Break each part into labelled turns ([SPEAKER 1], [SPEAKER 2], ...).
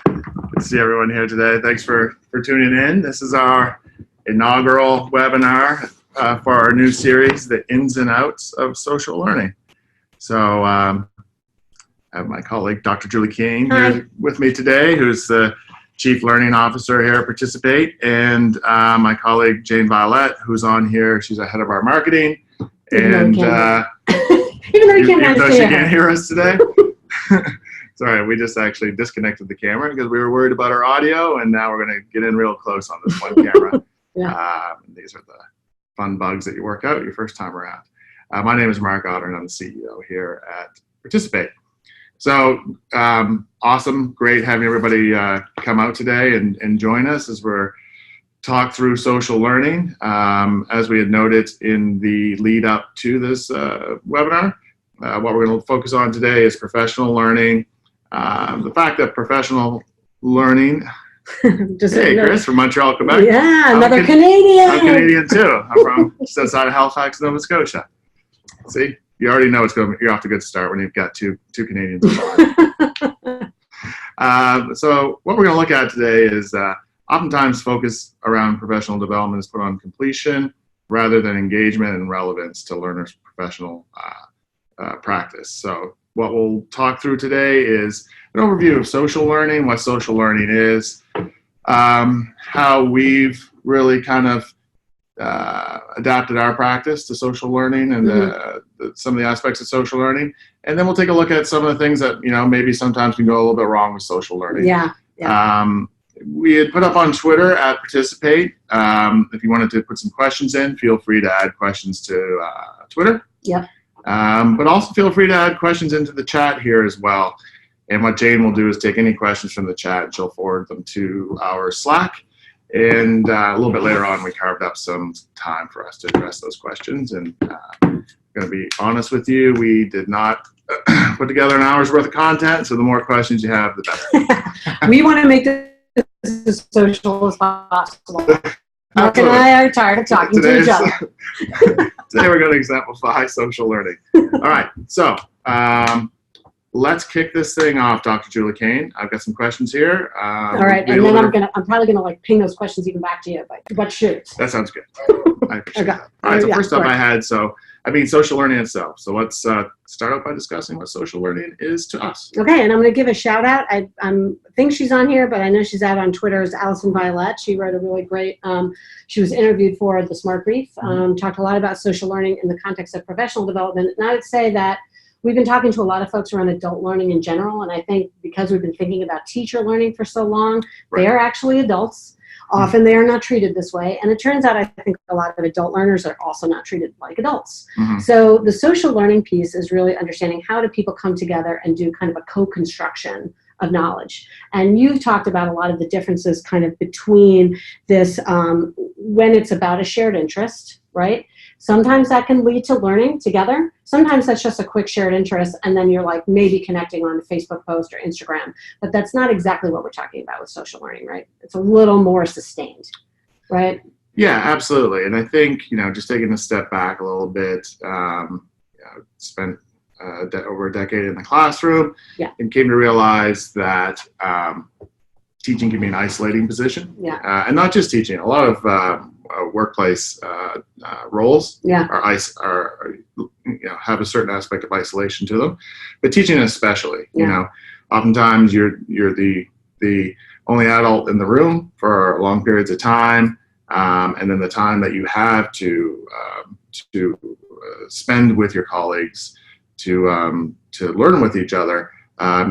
[SPEAKER 1] Good to see everyone here today. Thanks for tuning in. This is our inaugural webinar for our new series, The Ins and Outs of Social Learning. So I have my colleague, Dr. Julie King, here with me today, who's the Chief Learning Officer here at Participate, and my colleague, Jane Violet, who's on here. She's the head of our marketing. And
[SPEAKER 2] even though she
[SPEAKER 1] can't hear us today. Sorry, we just actually disconnected the camera because we were worried about our audio, and now we're going to get in real close on this one camera. These are the fun bugs that you work out your first time around. My name is Mark Otter, and I'm the CEO here at Participate. So awesome, great having everybody come out today and join us as we're talk through social learning. As we had noted in the lead up to this webinar, what we're going to focus on today is professional learning. The fact that professional learning, hey, Chris from Montreal, Quebec.
[SPEAKER 2] Yeah, another Canadian.
[SPEAKER 1] I'm Canadian too. I'm from just outside of Halifax, Nova Scotia. See, you already know you're off to a good start when you've got two Canadians. So what we're going to look at today is oftentimes focus around professional development is put on completion rather than engagement and relevance to learners' professional practice. So what we'll talk through today is an overview of social learning, what social learning is, how we've really kind of adapted our practice to social learning and some of the aspects of social learning. And then we'll take a look at some of the things that, maybe sometimes can go a little bit wrong with social learning. We had put up on Twitter at Participate. If you wanted to put some questions in, feel free to add questions to Twitter. But also feel free to add questions into the chat here as well. And what Jane will do is take any questions from the chat and she'll forward them to our Slack. And a little bit later on, we carved up some time for us to address those questions. And I'm going to be honest with you, we did not put together an hour's worth of content. So the more questions you have, the better.
[SPEAKER 2] We want to make this as social as possible. Mark and I are tired of talking to each other.
[SPEAKER 1] Today we're going to exemplify social learning. All right, so let's kick this thing off, Dr. Julie Kane. I've got some questions here.
[SPEAKER 2] All right, and then I'm probably gonna like ping those questions even back to you, but shoot.
[SPEAKER 1] That sounds good. I appreciate that. All right, so first up I had, social learning itself. So let's start out by discussing what social learning is to us.
[SPEAKER 2] Okay, and I'm going to give a shout out. I think she's on here, but I know she's out on Twitter as Allison Violet. She wrote a really great, she was interviewed for the Smart Brief, talked a lot about social learning in the context of professional development. And I would say that we've been talking to a lot of folks around adult learning in general. And I think because we've been thinking about teacher learning for so long, they are actually adults. Often they are not treated this way. And it turns out I think a lot of adult learners are also not treated like adults. So the social learning piece is really understanding how do people come together and do kind of a co-construction of knowledge. And you've talked about a lot of the differences kind of between this when it's about a shared interest, right? Sometimes that can lead to learning together. Sometimes that's just a quick shared interest and then you're like maybe connecting on a Facebook post or Instagram. But that's not exactly what we're talking about with social learning, right? It's a little more sustained, right?
[SPEAKER 1] Yeah, absolutely. And I think, just taking a step back a little bit, spent over a decade in the classroom and came to realize that teaching can be an isolating position. And not just teaching, a lot of workplace roles are have a certain aspect of isolation to them, but teaching especially, oftentimes you're the only adult in the room for long periods of time, and then the time that you have to spend with your colleagues to learn with each other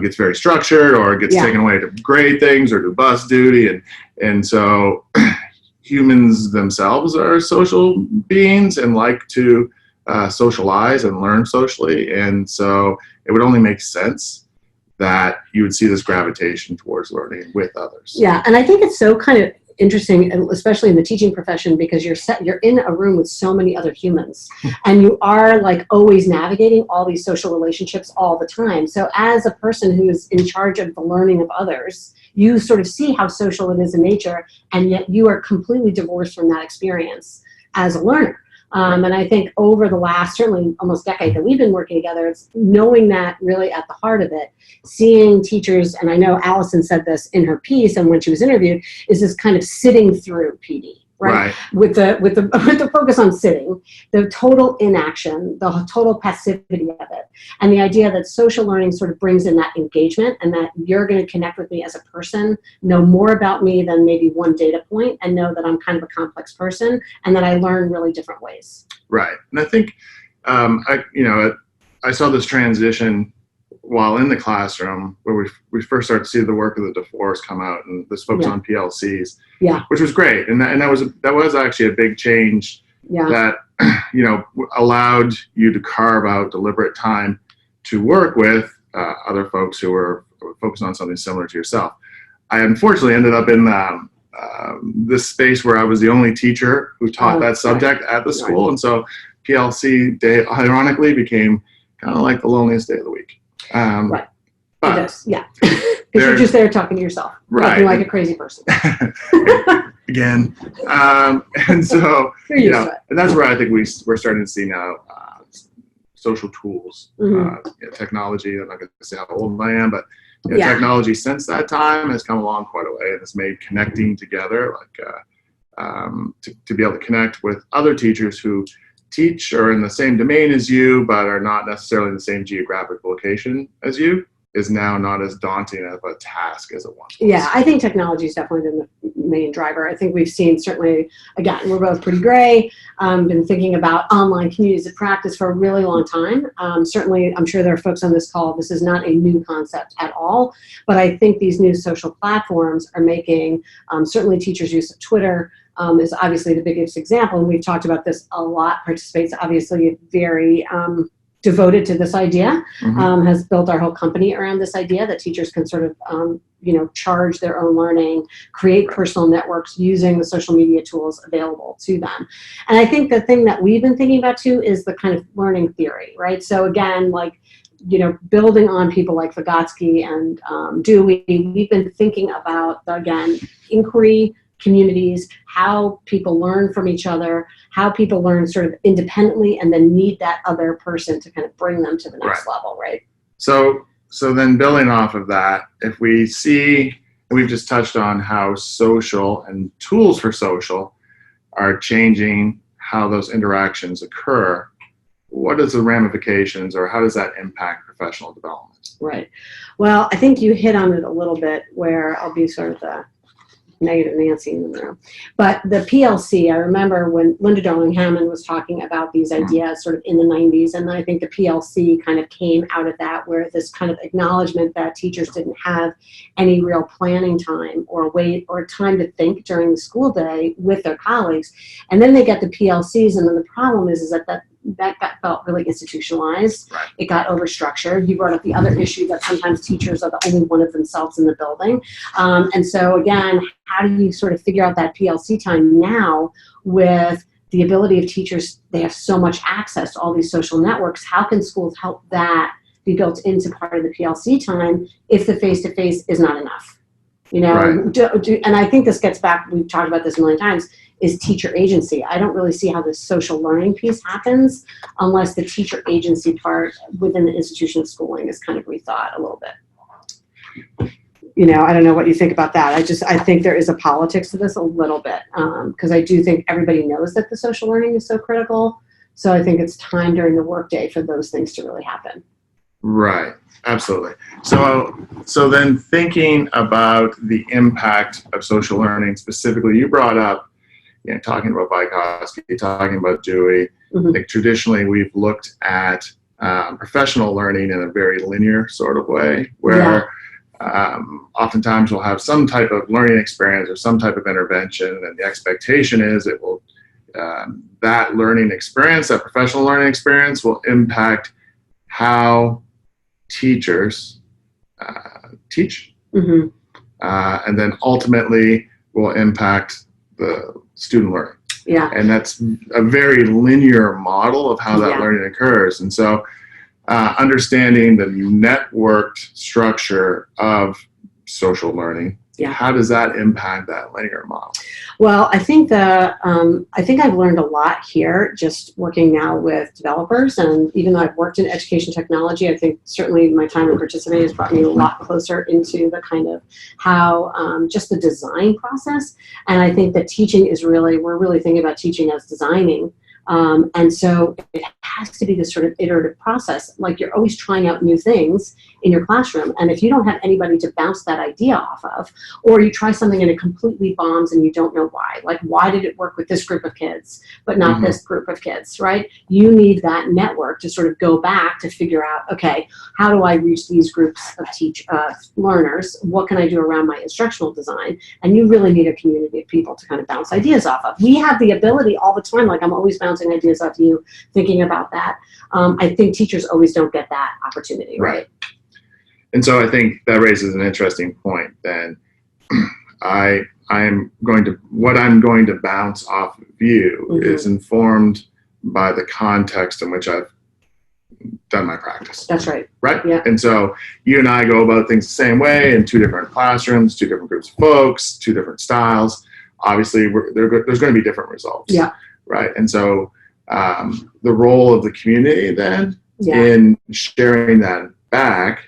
[SPEAKER 1] gets very structured, or gets taken away to grade things or do bus duty, and so humans themselves are social beings and like to socialize and learn socially, and so it would only make sense that you would see this gravitation towards learning with others.
[SPEAKER 2] Yeah, and I think it's so kind of interesting, especially in the teaching profession, because you're in a room with so many other humans and you are like always navigating all these social relationships all the time. So as a person who is in charge of the learning of others, you sort of see how social it is in nature, and yet you are completely divorced from that experience as a learner. And I think over the last, certainly almost decade that we've been working together, it's knowing that really at the heart of it, seeing teachers, and I know Allison said this in her piece and when she was interviewed, is this kind of sitting through PD. Right. With the focus on sitting, the total inaction, the total passivity of it, and the idea that social learning sort of brings in that engagement and that you're going to connect with me as a person, know more about me than maybe one data point, and know that I'm kind of a complex person and that I learn really different ways.
[SPEAKER 1] Right. And I think I saw this transition while in the classroom where we first started to see the work of the DeFores come out and this focus on PLCs, which was great. And that was actually a big change that, allowed you to carve out deliberate time to work with other folks who were focused on something similar to yourself. I unfortunately ended up in this space where I was the only teacher who taught that subject at the school. And so PLC day, ironically, became kind of like the loneliest day of the week.
[SPEAKER 2] But because you're just there talking to yourself, looking like a crazy person.
[SPEAKER 1] Again, and so and that's where I think we're starting to see now social tools, technology. I'm not going to say how old I am, but technology since that time has come along quite a way and has made connecting together, to be able to connect with other teachers who teach or in the same domain as you, but are not necessarily in the same geographic location as you, is now not as daunting of a task as it once was.
[SPEAKER 2] Yeah, I think technology has definitely been the main driver. I think we've seen, certainly, again, we're both pretty gray, been thinking about online communities of practice for a really long time. Certainly, I'm sure there are folks on this call, this is not a new concept at all, but I think these new social platforms are making, certainly teachers' use of Twitter, is obviously the biggest example, and we've talked about this a lot. Participates obviously very devoted to this idea, has built our whole company around this idea that teachers can sort of charge their own learning, create personal networks using the social media tools available to them. And I think the thing that we've been thinking about too is the kind of learning theory, right? So again, building on people like Vygotsky and Dewey, we've been thinking about, again, inquiry, communities, how people learn from each other, how people learn sort of independently and then need that other person to kind of bring them to the next level, right?
[SPEAKER 1] So then building off of that, if we see, and we've just touched on how social and tools for social are changing how those interactions occur, what is the ramifications or how does that impact professional development?
[SPEAKER 2] Right. Well, I think you hit on it a little bit where I'll be sort of the negative Nancy in the room. But the PLC, I remember when Linda Darling Hammond was talking about these ideas sort of in the 90s, and I think the PLC kind of came out of that, where this kind of acknowledgement that teachers didn't have any real planning time or time to think during the school day with their colleagues. And then they get the PLCs, and then the problem is that felt really institutionalized.
[SPEAKER 1] Right.
[SPEAKER 2] It got overstructured. You brought up the other issue that sometimes teachers are the only one of themselves in the building. And so again, how do you sort of figure out that PLC time now with the ability of teachers? They have so much access to all these social networks. How can schools help that be built into part of the PLC time if the face-to-face is not enough? And I think this gets back, we've talked about this a million times, is teacher agency. I don't really see how the social learning piece happens unless the teacher agency part within the institution of schooling is kind of rethought a little bit. I don't know what you think about that. I think there is a politics to this a little bit, because I do think everybody knows that the social learning is so critical. So I think it's time during the workday for those things to really happen.
[SPEAKER 1] Right. Absolutely. So then thinking about the impact of social learning specifically, you brought up, talking about Vygotsky, talking about Dewey. I think traditionally we've looked at professional learning in a very linear sort of way, where oftentimes we'll have some type of learning experience or some type of intervention, and the expectation is it will that learning experience, that professional learning experience, will impact how teachers teach, and then ultimately will impact the student learning. Yeah. And that's a very linear model of how that learning occurs. And so understanding the networked structure of social learning
[SPEAKER 2] Yeah.
[SPEAKER 1] How does that impact that linear model?
[SPEAKER 2] Well, I think I've learned a lot here just working now with developers, and even though I've worked in education technology, I think certainly my time in Participate has brought me a lot closer into the kind of how just the design process. And I think that teaching is we're really thinking about teaching as designing. And so it has to be this sort of iterative process. Like you're always trying out new things in your classroom. And if you don't have anybody to bounce that idea off of, or you try something and it completely bombs and you don't know why, like why did it work with this group of kids, but not this group of kids, right? You need that network to sort of go back to figure out, okay, how do I reach these groups of learners? What can I do around my instructional design? And you really need a community of people to kind of bounce ideas off of. We have the ability all the time, like I'm always bouncing ideas off you, thinking about that. I think teachers always don't get that opportunity, right?
[SPEAKER 1] And so I think that raises an interesting point. Then what I'm going to bounce off of you is informed by the context in which I've done my practice.
[SPEAKER 2] That's right.
[SPEAKER 1] Right?
[SPEAKER 2] Yeah.
[SPEAKER 1] And so you and I go about things the same way in two different classrooms, two different groups of folks, two different styles. Obviously, there's going to be different results.
[SPEAKER 2] Yeah.
[SPEAKER 1] Right? And so the role of the community then in sharing that back,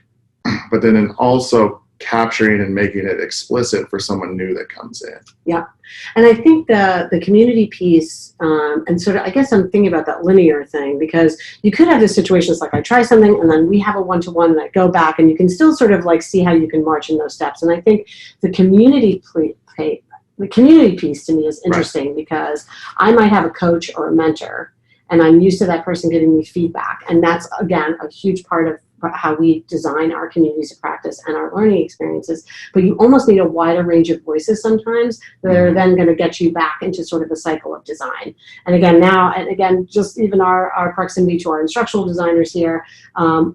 [SPEAKER 1] but then in also capturing and making it explicit for someone new that comes in.
[SPEAKER 2] Yeah. And I think the community piece, and sort of, I guess I'm thinking about that linear thing, because you could have this situation, it's like I try something and then we have a one-to-one and I go back and you can still sort of like see how you can march in those steps. And I think the community piece to me is interesting because I might have a coach or a mentor and I'm used to that person giving me feedback. And that's, again, a huge part of how we design our communities of practice and our learning experiences. But you almost need a wider range of voices sometimes that are then going to get you back into sort of a cycle of design. And again, just even our proximity to our instructional designers here,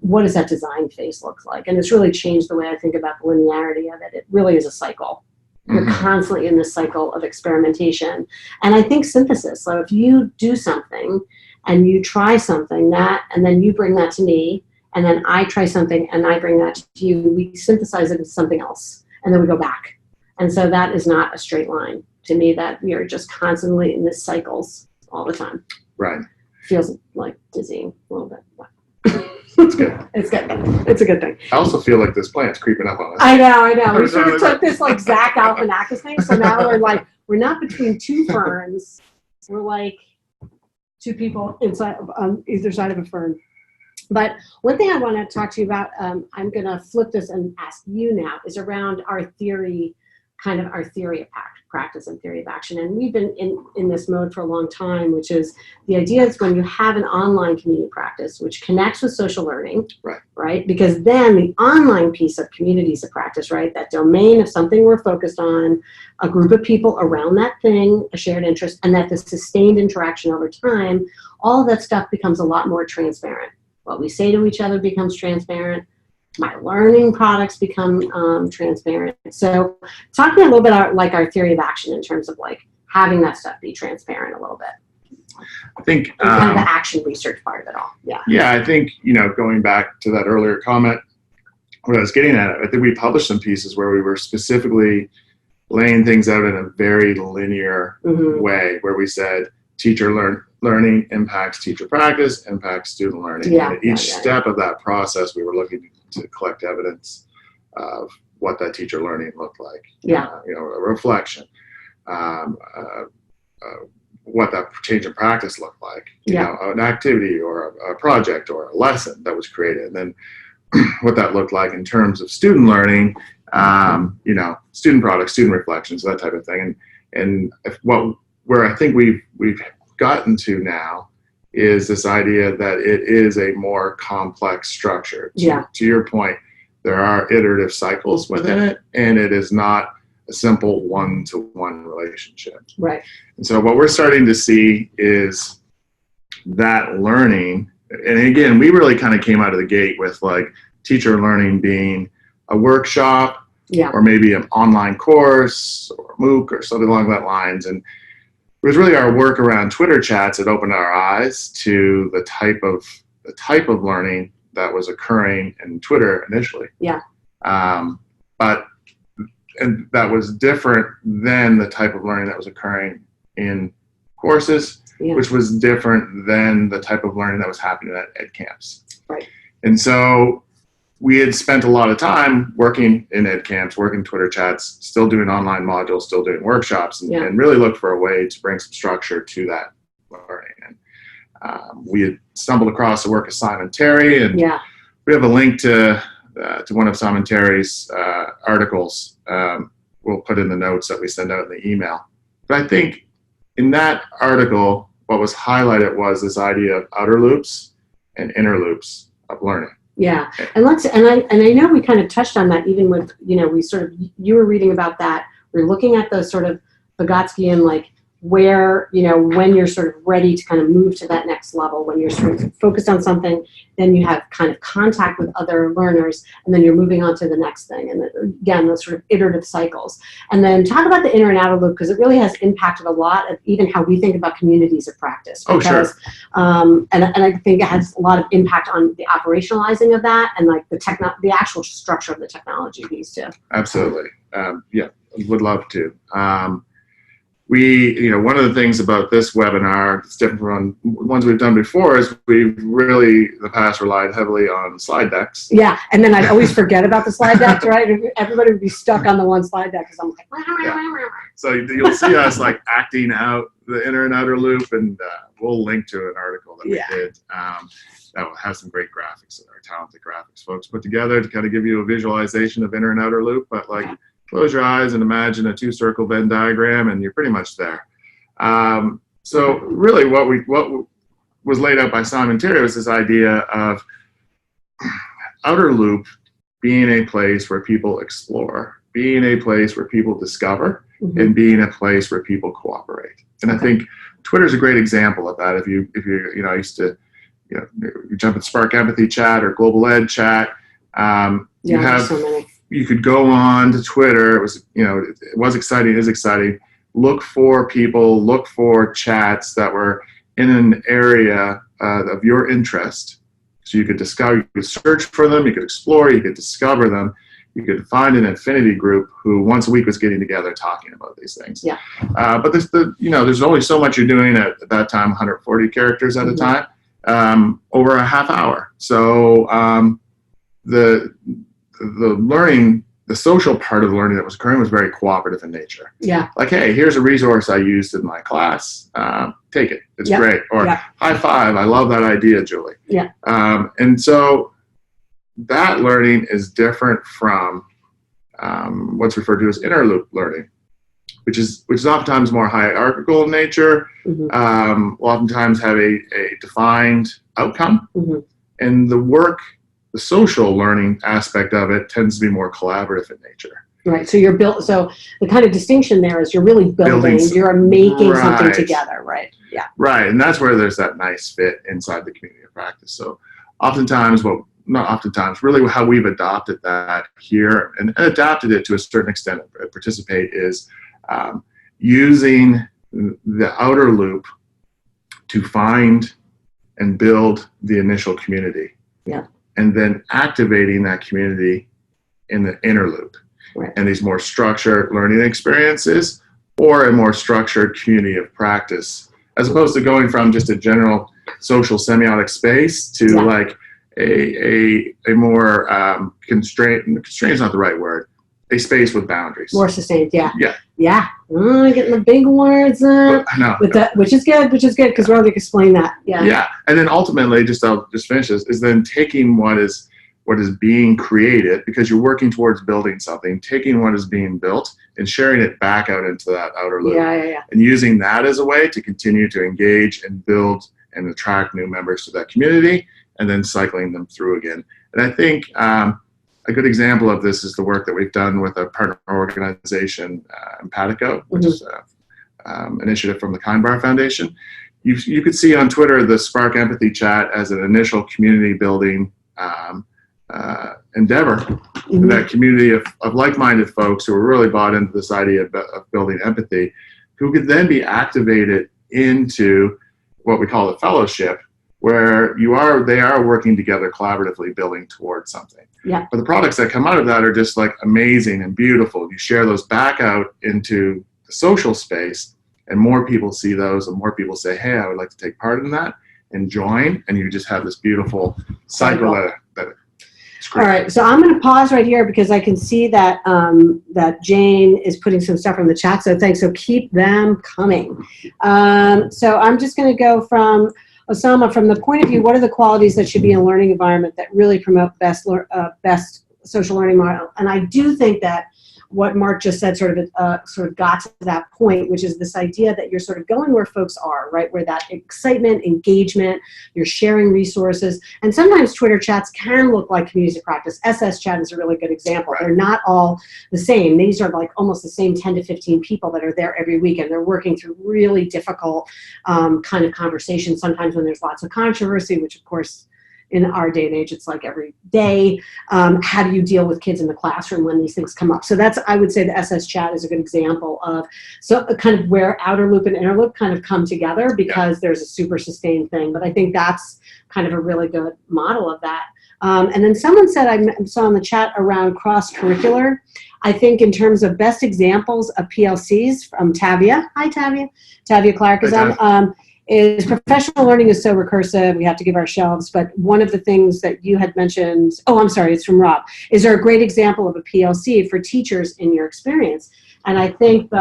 [SPEAKER 2] what does that design phase look like? And it's really changed the way I think about the linearity of it. It really is a cycle. You're constantly in this cycle of experimentation. And I think synthesis. So if you do something and you try something and then you bring that to me, and then I try something and I bring that to you, we synthesize it into something else. And then we go back. And so that is not a straight line to me, that we are just constantly in this cycles all the time.
[SPEAKER 1] Right.
[SPEAKER 2] Feels like dizzying a little bit.
[SPEAKER 1] It's good.
[SPEAKER 2] It's good. It's a good thing.
[SPEAKER 1] I also feel like this plant's creeping up on us.
[SPEAKER 2] I know. We sort of took this like Zach Galifianakis thing. So now we're not between two ferns. We're like two people inside on either side of a fern. But one thing I want to talk to you about, I'm going to flip this and ask you now, is around our theory of practice and theory of action. And we've been in this mode for a long time, which is the idea is when you have an online community practice, which connects with social learning, right? Because then the online piece of communities of practice, right? That domain of something we're focused on, a group of people around that thing, a shared interest, and that the sustained interaction over time, all of that stuff becomes a lot more transparent. What we say to each other becomes transparent. My learning products become transparent. So talking a little bit about like our theory of action in terms of like having that stuff be transparent a little bit.
[SPEAKER 1] I think
[SPEAKER 2] kind of the action research part of it all. Yeah.
[SPEAKER 1] Yeah, I think, going back to that earlier comment, what I was getting at, I think we published some pieces where we were specifically laying things out in a very linear way, where we said teacher learning impacts teacher practice, impacts student learning.
[SPEAKER 2] Yeah,
[SPEAKER 1] and at each step of that process, we were looking to collect evidence of what that teacher learning looked like.
[SPEAKER 2] Yeah.
[SPEAKER 1] A reflection, what that change in practice looked like. An activity or a project or a lesson that was created, and then what that looked like in terms of student learning. Student products, student reflections, that type of thing. And where I think we've gotten to now is this idea that it is a more complex structure. To your point, there are iterative cycles within it, and it is not a simple one-to-one relationship.
[SPEAKER 2] Right.
[SPEAKER 1] And so what we're starting to see is that learning, and again, we really kind of came out of the gate with like teacher learning being a workshop, or maybe an online course or MOOC or something along that lines. And it was really our work around Twitter chats that opened our eyes to the type of learning that was occurring in Twitter initially.
[SPEAKER 2] Yeah.
[SPEAKER 1] But and that was different than the type of learning that was occurring in courses, which was different than the type of learning that was happening at ed camps.
[SPEAKER 2] Right.
[SPEAKER 1] And so we had spent a lot of time working in ed camps, working Twitter chats, still doing online modules, still doing workshops, and really looked for a way to bring some structure to that learning. And we had stumbled across the work of Simon Terry, and we have a link to one of Simon Terry's articles. We'll put in the notes that we send out in the email. But I think in that article, what was highlighted was this idea of outer loops and inner loops of learning.
[SPEAKER 2] Yeah, and I know we kind of touched on that even with, you were reading about that. We're looking at those sort of Vygotskian, like where, when you're sort of ready to kind of move to that next level, when you're sort of focused on something, then you have kind of contact with other learners, and then you're moving on to the next thing. And then, again, those sort of iterative cycles. And then talk about the inner and outer loop, because it really has impacted a lot of even how we think about communities of practice. Because, and I think it has a lot of impact on the operationalizing of that and like the actual structure of the technology these two.
[SPEAKER 1] Absolutely. Would love to. One of the things about this webinar that's different from ones we've done before is we've really, in the past, relied heavily on slide decks.
[SPEAKER 2] Yeah, and then I'd always forget about the slide decks, right? Everybody would be stuck on the one slide deck because I'm like,
[SPEAKER 1] So you'll see us like acting out the inner and outer loop, and we'll link to an article that we did that has some great graphics that our talented graphics folks put together to kind of give you a visualization of inner and outer loop, but like. Close your eyes and imagine a two-circle Venn diagram, and you're pretty much there. So really what was laid out by Simon Terry was this idea of outer loop being a place where people explore, being a place where people discover, and being a place where people cooperate. And I think Twitter's a great example of that. If you I used to, you jump in Spark Empathy chat or Global Ed chat, you have so many. You could go on to Twitter. It was exciting. It is exciting. Look for people. Look for chats that were in an area of your interest. So you could discover. You could search for them. You could explore. You could discover them. You could find an affinity group who once a week was getting together talking about these things. Yeah. But there's only so much you're doing at that time. 140 characters at a time, over a half hour. So the learning, the social part of the learning that was occurring was very cooperative in nature. Yeah. Like, hey, here's a resource I used in my class. Take it. It's great. Or high five. I love that idea, Julie. Yeah. And so that learning is different from what's referred to as inner loop learning, which is oftentimes more hierarchical in nature. Will oftentimes have a defined outcome, and the social learning aspect of it tends to be more collaborative in nature. Right. So so the kind of distinction there is you're really building you're making something together, right? Yeah. Right. And that's where there's that nice fit inside the community of practice. So really how we've adopted that here and adapted it to a certain extent at Participate is using the outer loop to find and build the initial community. Yeah. And then activating that community in the inner loop. Right. And these more structured learning experiences or a more structured community of practice, as opposed to going from just a general social semiotic space to like a more constraint is not the right word, a space with boundaries. More sustained, yeah. Yeah. Yeah. Getting the big words up. No. Which is good, because we're going to explain that. Yeah. Yeah. And then ultimately, I'll just finish this, is then taking what is being created, because you're working towards building something, taking what is being built and sharing it back out into that outer loop. Yeah. And using that as a way to continue to engage and build and attract new members to that community, and then cycling them through again. And I think a good example of this is the work that we've done with a partner organization, Empatico, which is an initiative from the Kind Bar Foundation. You could see on Twitter the Spark Empathy chat as an initial community building endeavor. That community of like-minded folks who are really bought into this idea of building empathy, who could then be activated into what we call a fellowship, where they are working together collaboratively, building towards something.
[SPEAKER 2] Yeah.
[SPEAKER 1] But the products that come out of that are just like amazing and beautiful. You share those back out into the social space, and more people see those, and more people say, hey, I would like to take part in that and join, and you just have this beautiful cycle that
[SPEAKER 2] all right, so I'm going to pause right here because I can see that that Jane is putting some stuff in the chat, so thanks. So keep them coming. So I'm just going to go from Osama, from the point of view, what are the qualities that should be in a learning environment that really promote best social learning model? And I do think that what Mark just said sort of got to that point, which is this idea that you're sort of going where folks are, right? Where that excitement, engagement, you're sharing resources. And sometimes Twitter chats can look like communities of practice. SS chat is a really good example. They're not all the same. These are like almost the same 10 to 15 people that are there every week, and they're working through really difficult kind of conversations, sometimes when there's lots of controversy, which of course, in our day and age, it's like every day. How do you deal with kids in the classroom when these things come up? So that's, I would say the SS chat is a good example of kind of where outer loop and inner loop kind of come together, because there's a super sustained thing. But I think that's kind of a really good model of that. And then someone said, I saw in the chat around cross-curricular. I think in terms of best examples of PLCs from Tavia. Hi, Tavia. Tavia Clark is on. Is professional learning is so recursive, we have to give our shelves, but one of the things that you had mentioned, oh, I'm sorry, it's from Rob. Is there a great example of a PLC for teachers in your experience? And I think,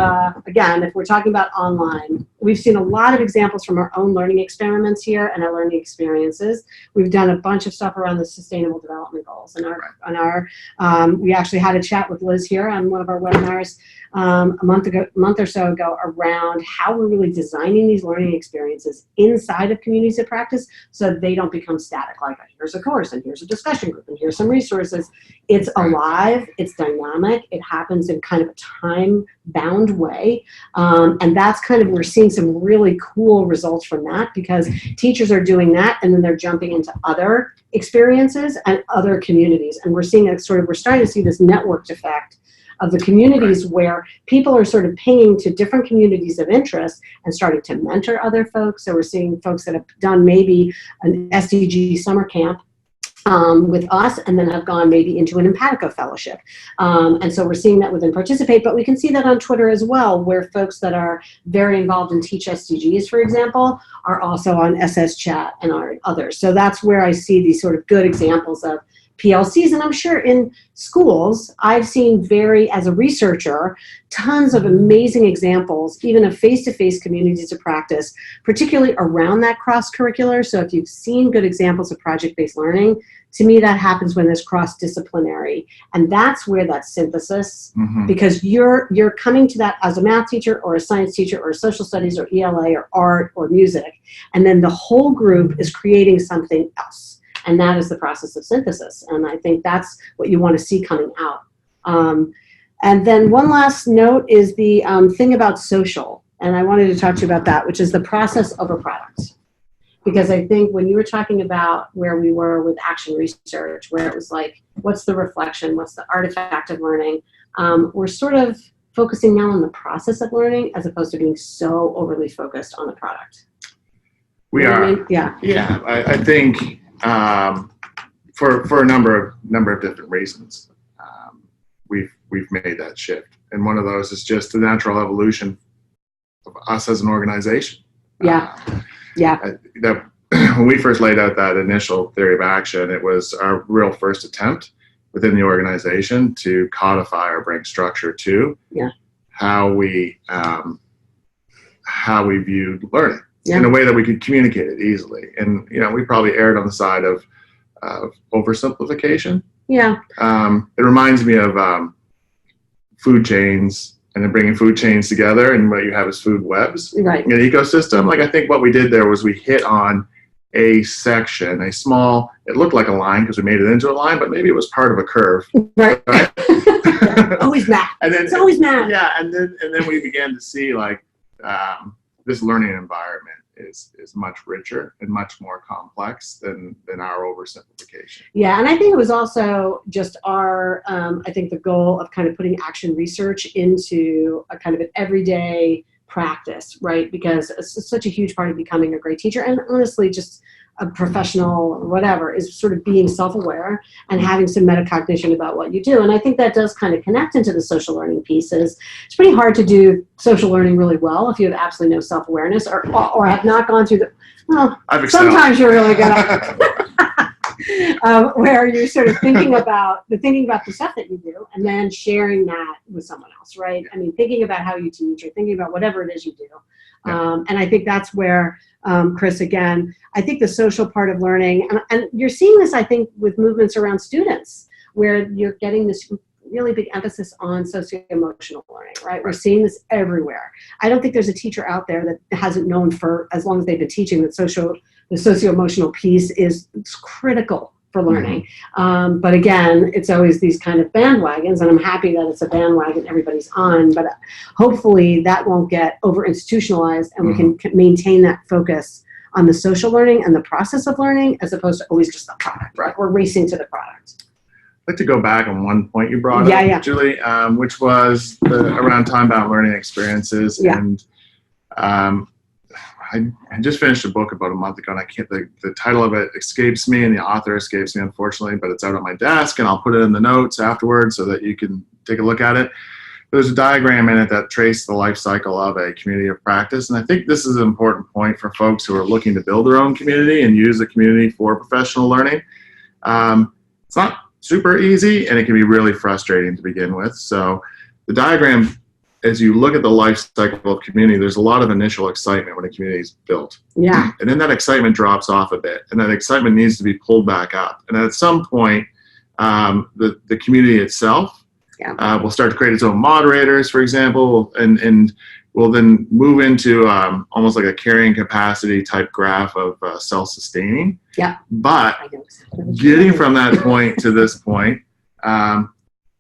[SPEAKER 2] again, if we're talking about online, we've seen a lot of examples from our own learning experiments here and our learning experiences. We've done a bunch of stuff around the Sustainable Development Goals. And we actually had a chat with Liz here on one of our webinars a month or so ago around how we're really designing these learning experiences inside of communities of practice so they don't become static, like here's a course and here's a discussion group and here's some resources. It's alive, it's dynamic, it happens in kind of a time-bound way, and that's kind of, we're seeing some really cool results from that, because teachers are doing that and then they're jumping into other experiences and other communities, and we're seeing it sort of, we're starting to see this networked effect of the communities where people are sort of pinging to different communities of interest and starting to mentor other folks. So we're seeing folks that have done maybe an SDG summer camp with us, and then have gone maybe into an Empatico fellowship. And so we're seeing that within Participate, but we can see that on Twitter as well, where folks that are very involved in Teach SDGs, for example, are also on SS Chat and are others. So that's where I see these sort of good examples of PLCs, and I'm sure in schools, I've seen as a researcher, tons of amazing examples, even of face-to-face communities of practice, particularly around that cross-curricular. So if you've seen good examples of project-based learning, to me that happens when there's cross-disciplinary, and that's where that synthesis, because you're coming to that as a math teacher or a science teacher or a social studies or ELA or art or music, and then the whole group is creating something else. And that is the process of synthesis. And I think that's what you want to see coming out. And then one last note is the thing about social. And I wanted to talk to you about that, which is the process of a product. Because I think when you were talking about where we were with action research, where it was like, what's the reflection? What's the artifact of learning? We're sort of focusing now on the process of learning as opposed to being so overly focused on the product.
[SPEAKER 1] We are.
[SPEAKER 2] I mean? Yeah.
[SPEAKER 1] Yeah, I think for a number of different reasons, we've made that shift, and one of those is just the natural evolution of us as an organization. That when we first laid out that initial theory of action, it was our real first attempt within the organization to codify or bring structure to how we viewed learning. In a way that we could communicate it easily. And, we probably erred on the side of oversimplification. Yeah. It reminds me of food chains, and then bringing food chains together, and what you have is food webs in an ecosystem. Like, I think what we did there was we hit on a section, a small, it looked like a line because we made it into a line, but maybe it was part of a curve. Right?
[SPEAKER 2] Always math.
[SPEAKER 1] And then,
[SPEAKER 2] it's always math.
[SPEAKER 1] Yeah, and then we began to see, like, this learning environment is much richer and much more complex than our oversimplification.
[SPEAKER 2] Yeah, and I think it was also just our, I think the goal of kind of putting action research into a kind of an everyday practice, right? Because it's such a huge part of becoming a great teacher, and honestly, just a professional or whatever is sort of being self-aware and having some metacognition about what you do. And I think that does kind of connect into the social learning pieces. It's pretty hard to do social learning really well if you have absolutely no self-awareness or have not gone through the, well, sometimes you're really good at it. Where you're sort of thinking about the stuff that you do and then sharing that with someone else, right? I mean, thinking about how you teach or thinking about whatever it is you do. And I think that's where, Chris, again, I think the social part of learning, and you're seeing this, I think, with movements around students, where you're getting this really big emphasis on socio-emotional learning, right? We're seeing this everywhere. I don't think there's a teacher out there that hasn't known for as long as they've been teaching that the socio-emotional piece is critical for learning. But again, it's always these kind of bandwagons, and I'm happy that it's a bandwagon everybody's on, but hopefully that won't get over-institutionalized and we can maintain that focus on the social learning and the process of learning as opposed to always just the product, right? We're racing to the product.
[SPEAKER 1] I'd like to go back on one point you brought up, Julie, which was around time-bound learning experiences. And I just finished a book about a month ago, and the title of it escapes me, and the author escapes me, unfortunately, but it's out on my desk, and I'll put it in the notes afterwards so that you can take a look at it. There's a diagram in it that traces the life cycle of a community of practice, and I think this is an important point for folks who are looking to build their own community and use the community for professional learning. It's not super easy, and it can be really frustrating to begin with. So the diagram, as you look at the life cycle of community, there's a lot of initial excitement when a community is built. And then that excitement drops off a bit, and that excitement needs to be pulled back up. And at some point, the community itself will start to create its own moderators, for example, and will then move into almost like a carrying capacity type graph of self-sustaining. But getting from that point to this point,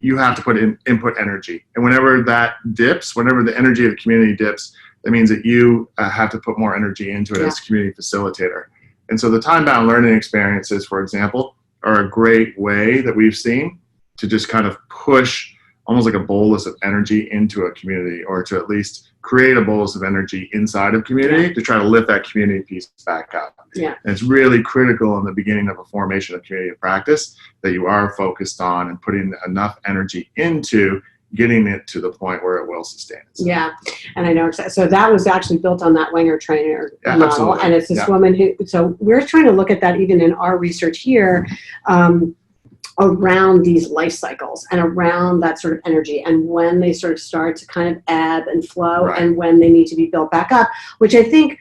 [SPEAKER 1] you have to put in input energy. And whenever that dips, whenever the energy of the community dips, that means that you have to put more energy into it as a community facilitator. And so the time-bound learning experiences, for example, are a great way that we've seen to just kind of push almost like a bolus of energy into a community, or to at least create a bolus of energy inside of community to try to lift that community piece back up. And it's really critical in the beginning of a formation of community of practice that you are focused on and putting enough energy into getting it to the point where it will sustain itself.
[SPEAKER 2] And I know, so that was actually built on that Wenger trainer model.
[SPEAKER 1] Absolutely.
[SPEAKER 2] And it's this woman who, so we're trying to look at that even in our research here, around these life cycles and around that sort of energy and when they sort of start to kind of ebb and flow and when they need to be built back up, which I think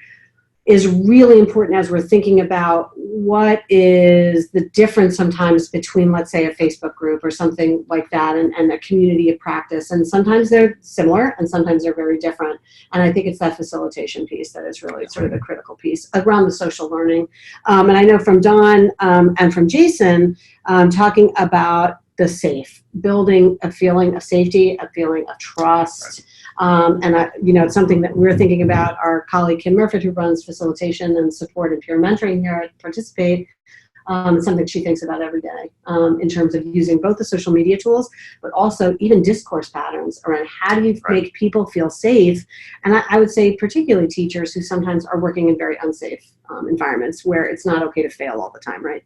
[SPEAKER 2] is really important as we're thinking about what is the difference sometimes between, let's say, a Facebook group or something like that and a community of practice. And sometimes they're similar and sometimes they're very different. And I think it's that facilitation piece that is really sort of the critical piece around the social learning. And I know from Dawn and from Jason talking about the safe, building a feeling of safety, a feeling of trust. And it's something that we're thinking about. Our colleague Kim Murphy, who runs facilitation and support and peer mentoring here at Participate, it's something she thinks about every day in terms of using both the social media tools, but also even discourse patterns around how do you make people feel safe. And I would say particularly teachers who sometimes are working in very unsafe environments where it's not okay to fail all the time, right?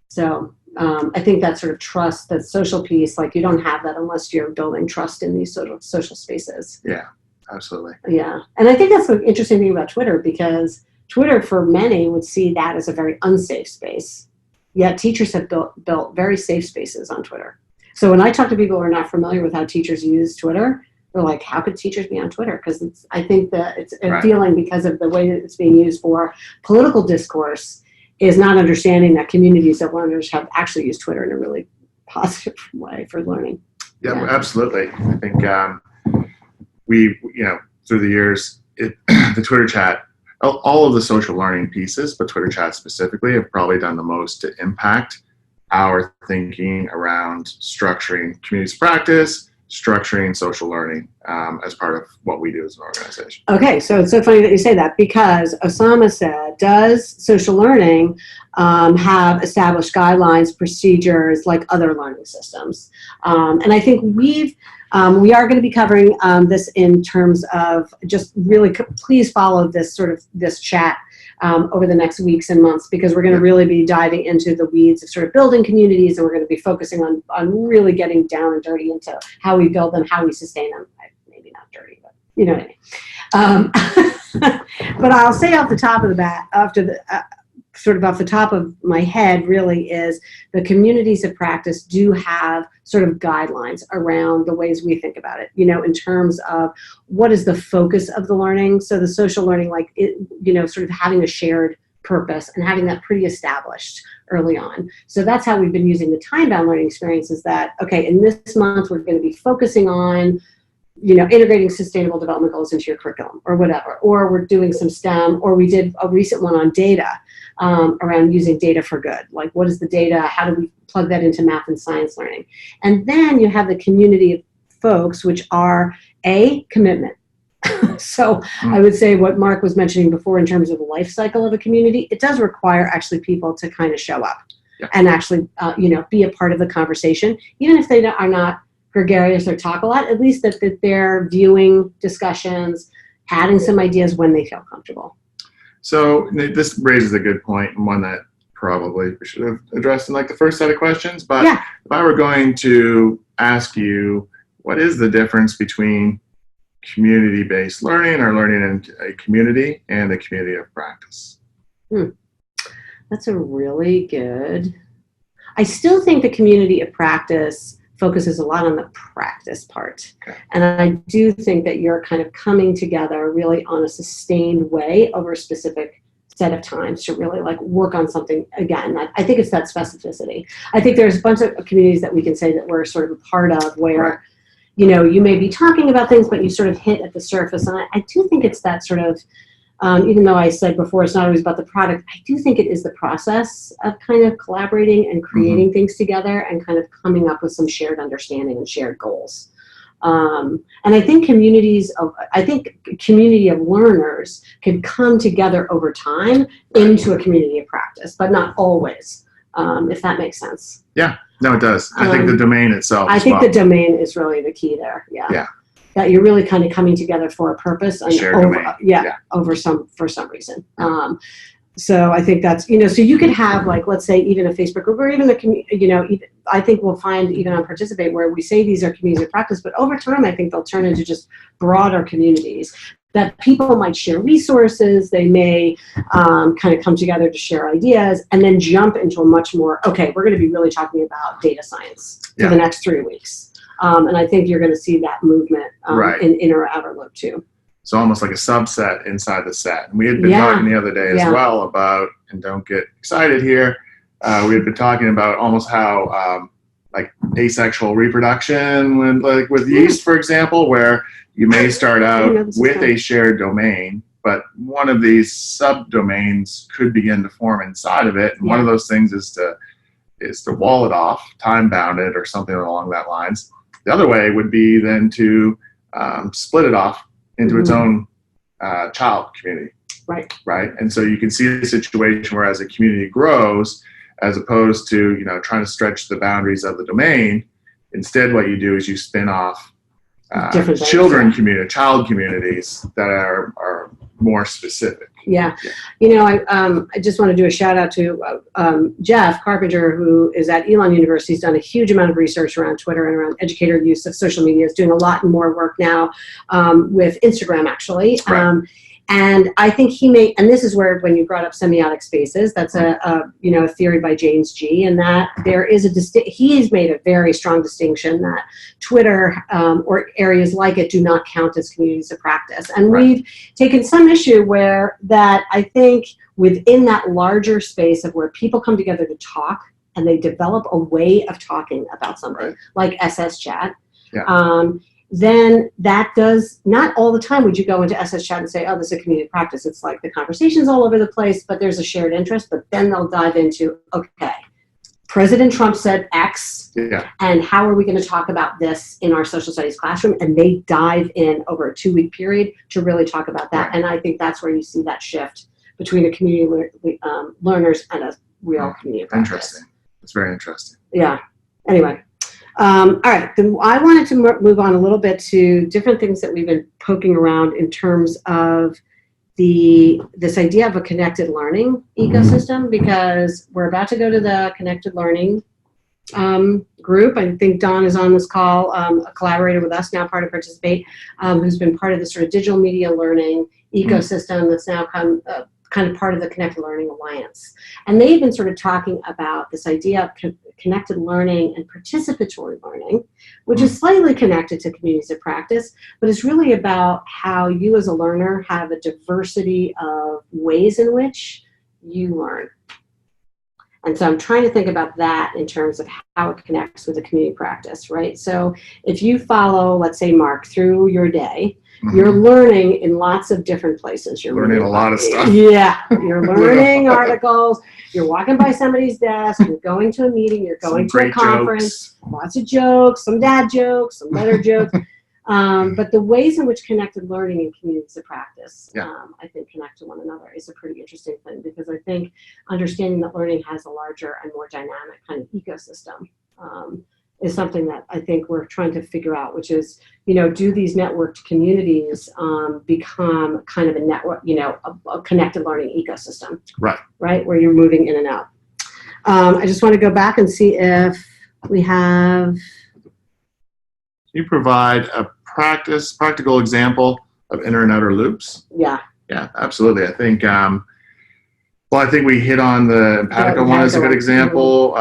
[SPEAKER 2] So I think that sort of trust, that social piece, like you don't have that unless you're building trust in these sort of social spaces.
[SPEAKER 1] Yeah, absolutely.
[SPEAKER 2] Yeah. And I think that's the interesting thing about Twitter, because Twitter for many would see that as a very unsafe space. Yet teachers have built very safe spaces on Twitter. So when I talk to people who are not familiar with how teachers use Twitter, they're like, how could teachers be on Twitter? Because I think that it's a feeling because of the way that it's being used for political discourse is not understanding that communities of learners have actually used Twitter in a really positive way for learning.
[SPEAKER 1] Yeah, absolutely. I think we, through the years, the Twitter chat, all of the social learning pieces, but Twitter chat specifically, have probably done the most to impact our thinking around structuring community practice, structuring social learning as part of what we do as an organization.
[SPEAKER 2] Okay, so it's so funny that you say that, because Osama said, does social learning have established guidelines, procedures like other learning systems? And I think we are going to be covering this in terms of just really, please follow this this chat over the next weeks and months, because we're going to really be diving into the weeds of sort of building communities, and we're going to be focusing on really getting down and dirty into how we build them, how we sustain them. Maybe not dirty, but you know what I mean. But I'll say off the top of the bat, sort of off the top of my head, really, is the communities of practice do have sort of guidelines around the ways we think about it, in terms of what is the focus of the learning. So the social learning, sort of having a shared purpose and having that pretty established early on. So that's how we've been using the time-bound learning experience, is that, okay, in this month, we're going to be focusing on integrating sustainable development goals into your curriculum or whatever, or we're doing some STEM, or we did a recent one on data, around using data for good. Like, what is the data? How do we plug that into math and science learning? And then you have the community of folks, which are commitment. So I would say what Mark was mentioning before in terms of the life cycle of a community, it does require actually people to kind of show up and actually, be a part of the conversation, even if they are not gregarious or talk a lot, at least that they're viewing discussions, adding some ideas when they feel comfortable.
[SPEAKER 1] So this raises a good point, and one that probably we should have addressed in the first set of questions. But if I were going to ask you, what is the difference between community-based learning or learning in a community and a community of practice?
[SPEAKER 2] That's a really good. I still think the community of practice focuses a lot on the practice part. Okay. And I do think that you're kind of coming together really on a sustained way over a specific set of times to really work on something again. I think it's that specificity. I think there's a bunch of communities that we can say that we're sort of a part of where, you may be talking about things, but you sort of hit at the surface. And I do think it's that sort of, even though I said before it's not always about the product, I do think it is the process of kind of collaborating and creating things together and kind of coming up with some shared understanding and shared goals. And I think community of learners can come together over time into a community of practice, but not always, if that makes sense.
[SPEAKER 1] Yeah, no, it does. I think the domain itself.
[SPEAKER 2] I think the domain is really the key there. Yeah. That you're really kind of coming together for a purpose and for some reason. So I think that's, so you could have let's say even a Facebook group or even I think we'll find even on Participate where we say these are communities of practice, but over time I think they'll turn into just broader communities that people might share resources. They may kind of come together to share ideas and then jump into a much more, we're going to be really talking about data science for the next 3 weeks. And I think you're going to see that movement in inner outer loop too.
[SPEAKER 1] So almost like a subset inside the set. And we had been talking the other day as well about, and don't get excited here, we had been talking about almost how asexual reproduction, with yeast, for example, where you may start out with a shared domain, but one of these subdomains could begin to form inside of it. And one of those things is to wall it off, time bound it, or something along that lines. The other way would be then to split it off into its own child community. Right. And so you can see the situation where as a community grows, as opposed to, trying to stretch the boundaries of the domain, instead what you do is you spin off child communities that are more specific.
[SPEAKER 2] I just want to do a shout out to Jeff Carpenter, who is at Elon University. He's done a huge amount of research around Twitter and around educator use of social media. He's doing a lot more work now with Instagram, actually. And I think and this is where, when you brought up semiotic spaces, that's a theory by James G. And that there is he's made a very strong distinction that Twitter or areas like it do not count as communities of practice. And we've taken some issue where that I think within that larger space of where people come together to talk and they develop a way of talking about something like SS Chat. Then that does, not all the time would you go into SS Chat and say, oh, this is a community practice. It's like the conversation's all over the place, but there's a shared interest. But then they'll dive into, President Trump said X, and how are we going to talk about this in our social studies classroom? And they dive in over a 2-week period to really talk about that. And I think that's where you see that shift between a community learners and a real community practice.
[SPEAKER 1] Interesting. It's very interesting.
[SPEAKER 2] Yeah. Anyway. All right, then I wanted to move on a little bit to different things that we've been poking around in terms of this idea of a connected learning ecosystem, because we're about to go to the connected learning group. I think Don is on this call, a collaborator with us now, part of Participate, who's been part of the sort of digital media learning ecosystem that's now kind of part of the Connected Learning Alliance. And they've been sort of talking about this idea of connected learning and participatory learning, which is slightly connected to communities of practice, but it's really about how you as a learner have a diversity of ways in which you learn. And so I'm trying to think about that in terms of how it connects with the community practice, right? So if you follow, let's say, Mark, through your day, you're learning in lots of different places. You're
[SPEAKER 1] learning a lot of stuff.
[SPEAKER 2] Yeah, you're learning articles, you're walking by somebody's desk, you're going to a meeting, you're going to a conference, lots of jokes, some dad jokes, some letter jokes. But the ways in which connected learning and communities of practice, I think, connect to one another is a pretty interesting thing, because I think understanding that learning has a larger and more dynamic kind of ecosystem is something that I think we're trying to figure out, which is, do these networked communities become kind of a network, a connected learning ecosystem, right, where you're moving in and out. I just want to go back and see if we have.
[SPEAKER 1] You provide a practical example of inner and outer loops.
[SPEAKER 2] Yeah,
[SPEAKER 1] absolutely. I think, I think we hit on the Empatico one as a good example.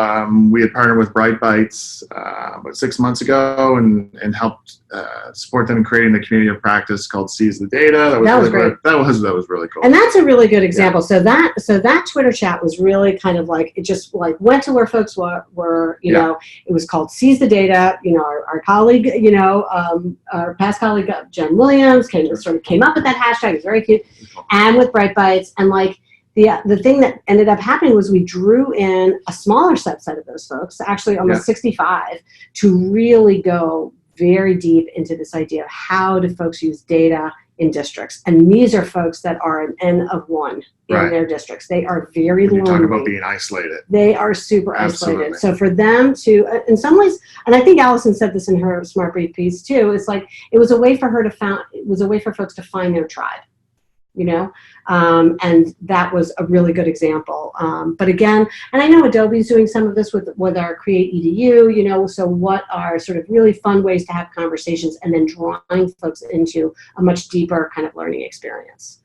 [SPEAKER 1] We had partnered with Bright Bites about 6 months ago and helped support them in creating the community of practice called Seize the Data. That was great. That was really cool.
[SPEAKER 2] And that's a really good example. So that Twitter chat was really kind of like, it just like went to where folks were, it was called Seize the Data. Our colleague, our past colleague, Jen Williams, came up with that hashtag. It was very cute. And with Bright Bites, and like, the thing that ended up happening was we drew in a smaller subset of those folks, actually almost 65, to really go very deep into this idea of how do folks use data in districts. And these are folks that are an N of 1 in their districts. They are very lonely.
[SPEAKER 1] You talk about being isolated.
[SPEAKER 2] They are super isolated. So for them to, in some ways, and I think Allison said this in her Smart Brief piece too, it's like it was a way for folks to find their tribe. And that was a really good example. But again, and I know Adobe's doing some of this with our Create EDU, so what are sort of really fun ways to have conversations and then drawing folks into a much deeper kind of learning experience.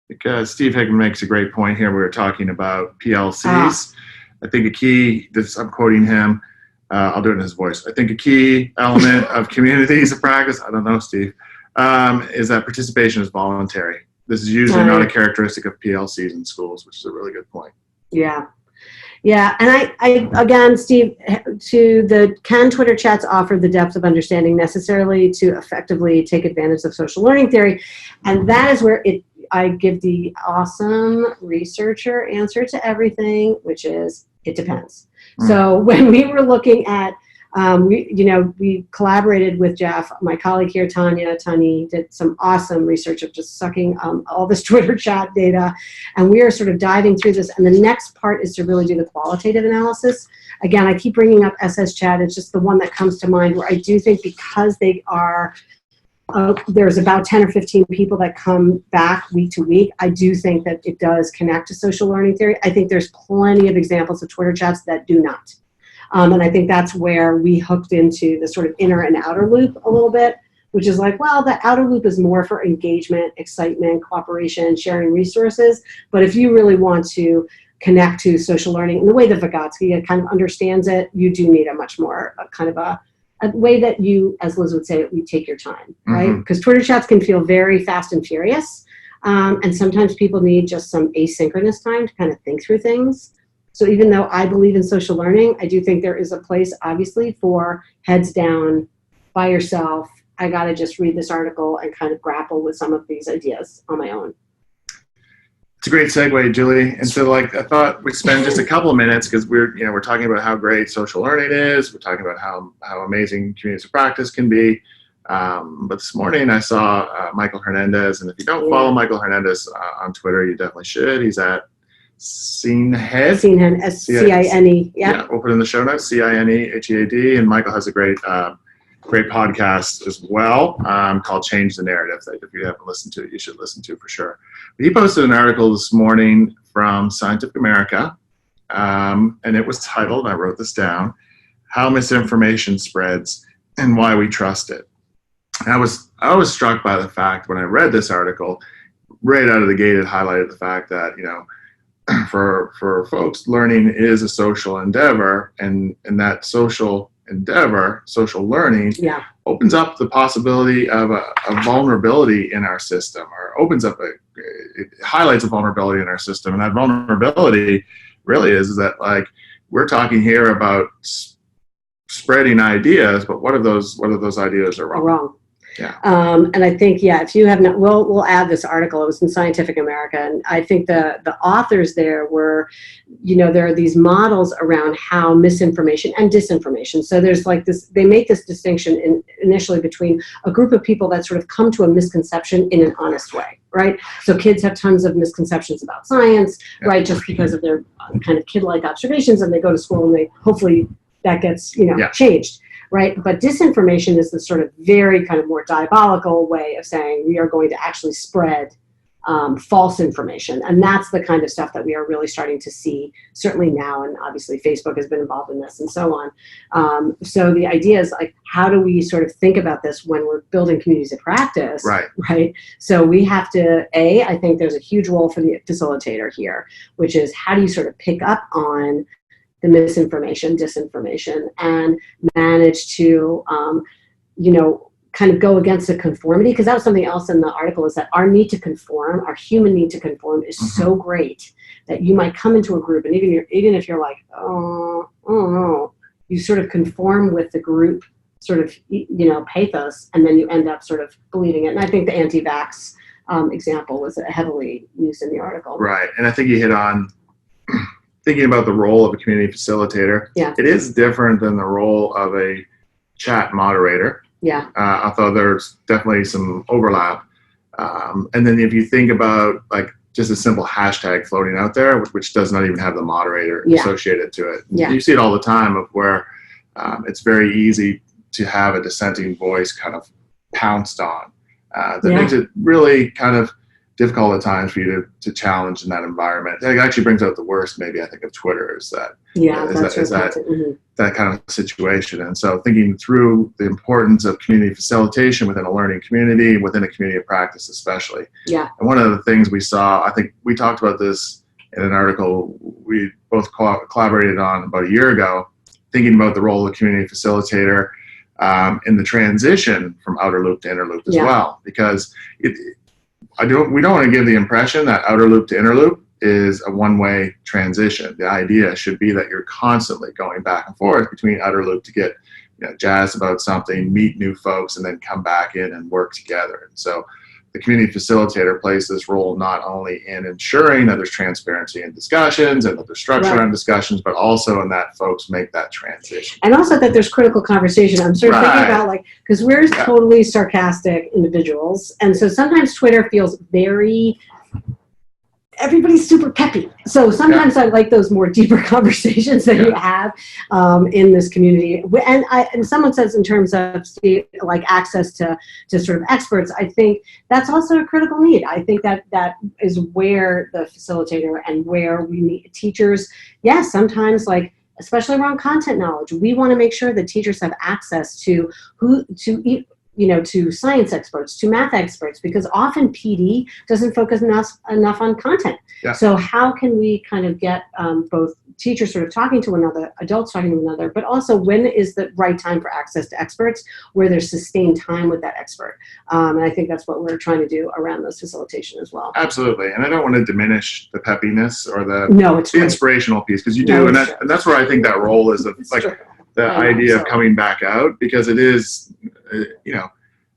[SPEAKER 1] Because Steve Hickman makes a great point here. We were talking about PLCs. I think a key, I'm quoting him, I'll do it in his voice. I think a key element of communities of practice, I don't know, Steve, is that participation is voluntary. This is usually not a characteristic of PLCs in schools, which is a really good point.
[SPEAKER 2] Yeah. And I again, Steve, can Twitter chats offer the depth of understanding necessarily to effectively take advantage of social learning theory? And that is where I give the awesome researcher answer to everything, which is it depends. So when we were looking at we collaborated with Jeff, my colleague here, Tani did some awesome research of just sucking all this Twitter chat data, and we are sort of diving through this. And the next part is to really do the qualitative analysis. Again, I keep bringing up SS Chat. It's just the one that comes to mind, where I do think because they are, there's about 10 or 15 people that come back week to week, I do think that it does connect to social learning theory. I think there's plenty of examples of Twitter chats that do not. And I think that's where we hooked into the sort of inner and outer loop a little bit, which is like, well, the outer loop is more for engagement, excitement, cooperation, sharing resources. But if you really want to connect to social learning in the way that Vygotsky kind of understands it, you do need a much more kind of a way that you, as Liz would say, you take your time, right? Because Twitter chats can feel very fast and furious. And sometimes people need just some asynchronous time to kind of think through things. So even though I believe in social learning, I do think there is a place, obviously, for heads down, by yourself. I got to just read this article and kind of grapple with some of these ideas on my own.
[SPEAKER 1] It's a great segue, Julie. And so, I thought we'd spend just a couple of minutes, because we're talking about how great social learning is. We're talking about how amazing communities of practice can be. But this morning I saw Michael Hernandez, and if you don't follow Michael Hernandez on Twitter, you definitely should. He's at Cinehead.
[SPEAKER 2] Cinehead, Cine.
[SPEAKER 1] Yeah, we'll put it in the show notes, Cinehead. And Michael has a great great podcast as well called Change the Narrative that if you haven't listened to it, you should listen to for sure. But he posted an article this morning from Scientific America, and it was titled, I wrote this down, How Misinformation Spreads and Why We Trust It. I was struck by the fact when I read this article, right out of the gate, it highlighted the fact that, for folks, learning is a social endeavor, and that social endeavor, social learning, opens up the possibility of a vulnerability in our system, or it highlights a vulnerability in our system. And that vulnerability really is that, like, we're talking here about spreading ideas, but what if those ideas are wrong? Yeah.
[SPEAKER 2] And I think, if you have not, we'll add this article. It was in Scientific America, and I think the authors there were, there are these models around how misinformation and disinformation. So there's like this, they make this distinction initially between a group of people that sort of come to a misconception in an honest way, right? So kids have tons of misconceptions about science, right? Just because of their kind of kid-like observations, and they go to school and they hopefully that gets, changed. Right. But disinformation is the sort of very kind of more diabolical way of saying we are going to actually spread false information. And that's the kind of stuff that we are really starting to see, certainly now. And obviously Facebook has been involved in this and so on. So the idea is, like, how do we sort of think about this when we're building communities of practice? Right. So we have to, I think there's a huge role for the facilitator here, which is how do you sort of pick up on the misinformation, disinformation, and manage to, kind of go against the conformity. Because that was something else in the article, is that our need to conform, our human need to conform is so great that you might come into a group, and even if you're like, oh no, you sort of conform with the group sort of, pathos, and then you end up sort of believing it. And I think the anti-vax example was heavily used in the article.
[SPEAKER 1] Right. And I think you hit on thinking about the role of a community facilitator. It is different than the role of a chat moderator. Although there's definitely some overlap. And then if you think about, like, just a simple hashtag floating out there, which does not even have the moderator associated to it. You see it all the time of where it's very easy to have a dissenting voice kind of pounced on. That makes it really kind of difficult at times for you to challenge in that environment. It actually brings out the worst, maybe, I think, of Twitter is that that kind of situation. And so thinking through the importance of community facilitation within a learning community, within a community of practice especially. And one of the things we saw, I think we talked about this in an article we both collaborated on about a year ago, thinking about the role of the community facilitator in the transition from outer loop to inner loop as well. Because we don't want to give the impression that outer loop to inner loop is a one-way transition. The idea should be that you're constantly going back and forth between outer loop to get jazzed about something, meet new folks, and then come back in and work together. And so the community facilitator plays this role not only in ensuring that there's transparency in discussions and that there's structure around discussions, but also in that folks make that transition.
[SPEAKER 2] And also that there's critical conversation. I'm sort of thinking about, like, because we're totally sarcastic individuals. And so sometimes Twitter feels everybody's super peppy. So sometimes I like those more deeper conversations that you have in this community. And someone says in terms of like access to sort of experts, I think that's also a critical need. I think that is where the facilitator and where we need teachers. Yes, sometimes, like, especially around content knowledge, we want to make sure that teachers have access to to science experts, to math experts, because often PD doesn't focus enough on content. So how can we kind of get both teachers sort of talking to one another, adults talking to one another, but also when is the right time for access to experts where there's sustained time with that expert? And I think that's what we're trying to do around this facilitation as well.
[SPEAKER 1] Absolutely. And I don't want to diminish the peppiness or the inspirational piece, because you do. And that's where I think that role is of, like, the idea of coming back out, because it is,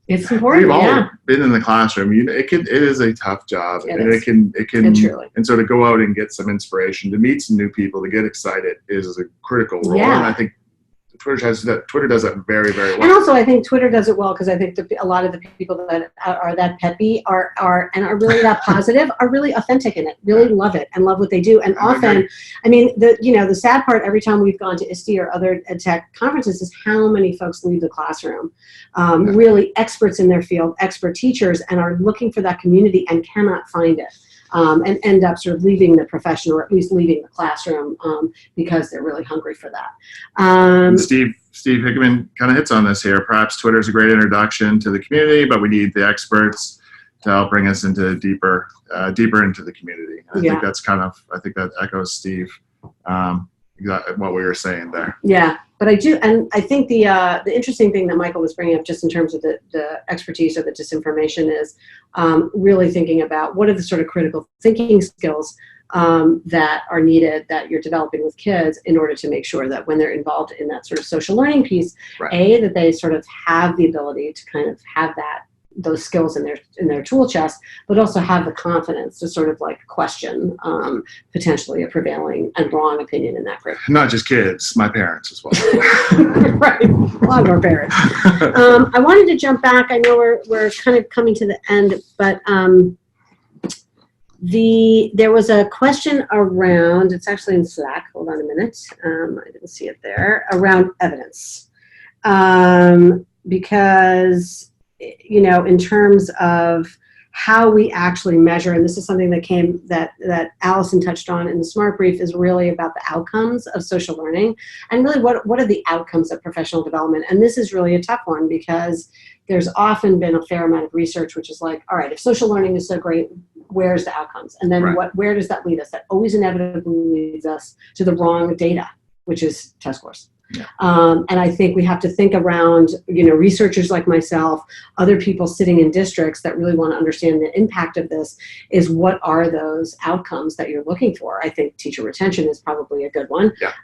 [SPEAKER 2] it's important.
[SPEAKER 1] We've all been in the classroom. It is a tough job, it can, and so to go out and get some inspiration, to meet some new people, to get excited is a critical role. And I think Twitter does that very, very well.
[SPEAKER 2] And also, I think Twitter does it well because I think a lot of the people that are that peppy are really that positive, are really authentic in it, really love it and love what they do. And often, I mean, the sad part every time we've gone to ISTE or other ed tech conferences is how many folks leave the classroom, really experts in their field, expert teachers, and are looking for that community and cannot find it. And end up sort of leaving the profession or at least leaving the classroom because they're really hungry for that.
[SPEAKER 1] Steve Hickman kind of hits on this here. Perhaps Twitter is a great introduction to the community, but we need the experts to help bring us into deeper into the community. I think that echoes Steve, exactly what we were saying there.
[SPEAKER 2] Yeah, but I do, and I think the interesting thing that Michael was bringing up just in terms of the expertise or the disinformation is really thinking about what are the sort of critical thinking skills that are needed that you're developing with kids in order to make sure that when they're involved in that sort of social learning piece, that they sort of have the ability to kind of have those skills in their tool chest, but also have the confidence to sort of like question potentially a prevailing and wrong opinion in that group.
[SPEAKER 1] Not just kids, my parents as well.
[SPEAKER 2] Right, a lot of our parents. I wanted to jump back. I know we're kind of coming to the end, but there was a question around, it's actually in Slack, hold on a minute, I didn't see it there, around evidence. Because, in terms of how we actually measure, and this is something that Allison touched on in the Smart Brief, is really about the outcomes of social learning and really what are the outcomes of professional development. And this is really a tough one because there's often been a fair amount of research which is like, all right, if social learning is so great, where's the outcomes? And then where does that lead us? That always inevitably leads us to the wrong data, which is test scores. Yeah. And I think we have to think around, researchers like myself, other people sitting in districts that really want to understand the impact of this is what are those outcomes that you're looking for? I think teacher retention is probably a good one. Yeah.